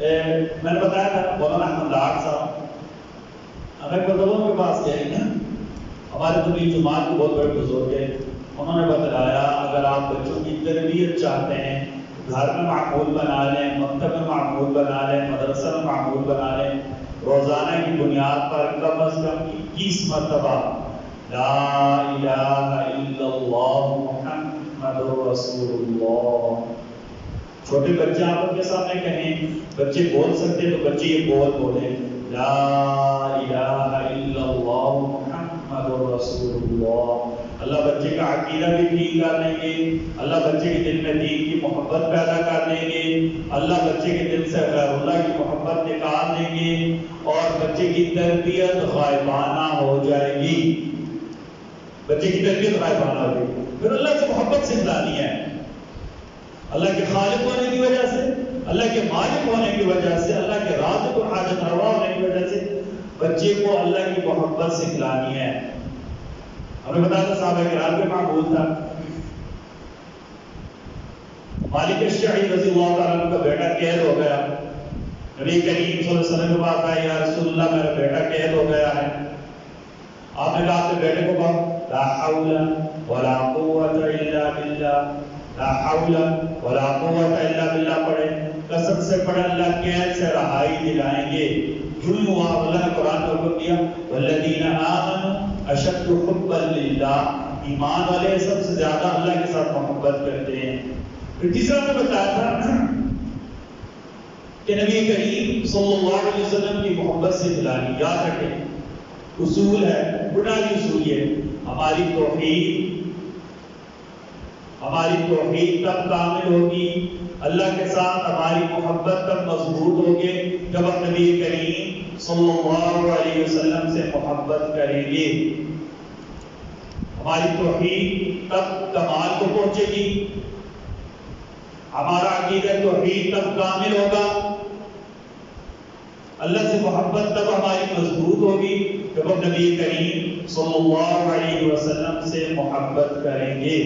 میں نے بتایا تھا مولانا احمد لاٹ صاحب ہمیں بزرگوں کے پاس گئے، ہمارے تو بھی جماعت کے بہت بڑے بزرگ ہیں، انہوں نے بتلایا اگر آپ بچوں کی تربیت چاہتے ہیں گھر میں معمول بنا لیں، مکتب میں معمول بنا لیں، مدرسہ میں معمول بنا لیں، روزانہ کی بنیاد پر کم از کم 21 مرتبہ لا الہ الا اللہ محمد رسول اللہ۔ چھوٹے بچے آپ کے سامنے کہیں، بچے بول سکتے تو بچے یہ بولیں لا الہ الا اللہ محمد رسول اللہ۔ اللہ بچے کا عقیدہ بھی ٹھیک کر لیں گے، اللہ بچے کے دل میں دین کی محبت پیدا کر دیں گے، اللہ بچے کے دل سے غیر اللہ کی محبت نکال دیں گے، اور بچے کی تربیت غائبانہ ہو جائے گی۔ بچے کی تربیت غائبانہ ہو جائے گی، پھر اللہ سے محبت سکھلانی ہے، اللہ کے خالق ہونے کی وجہ سے، اللہ کے مالک ہونے کی وجہ سے، اللہ کے رازق و حاجت روا ہونے کی وجہ سے بچے کو اللہ کی محبت سکھلانی ہے۔ ہمیں بتا تھا صحابہ کرام کے معمول تھا، مالک الشعری رضی اللہ تعالیٰ عنہ کا بیٹا قید ہو گیا، نبی کریم صلی اللہ علیہ وسلم کے پاس آئے، یا رسول اللہ میرا بیٹا قید ہو گیا ہے۔ آپ نے کہا اپنے بیٹے کو کہا لا حول ولا قوت الا باللہ، لا حول ولا قوت الا باللہ پڑھے، قسم سے پڑھے اللہ قید سے رہائی دلائیں گے۔ ظلم ہوا، اللہ نے قرآن میں حکم دیا والذین آمنوا اشد حبا للہ، ایمان والے سب سے زیادہ اللہ کے ساتھ محبت کرتے ہیں۔ پھر تیسرا میں بتایا تھا کہ نبی کریم صلی اللہ علیہ وسلم کی محبت سے دلانی، یاد رکھیں اصول ہے، بنیادی اصول یہ ہماری توحید تب کامل ہوگی، اللہ کے ساتھ ہماری محبت تب مضبوط ہوگی جب ہم نبی کریم صلی اللہ علیہ وسلم سے محبت کریں گے۔ ہماری توحید تب کمال کو پہنچے گی، ہمارا عقیدہ توحید تب کامل ہوگا، اللہ سے محبت تب ہماری مضبوط ہوگی جب ہم نبی کریم صلی اللہ علیہ وسلم سے محبت کریں گے۔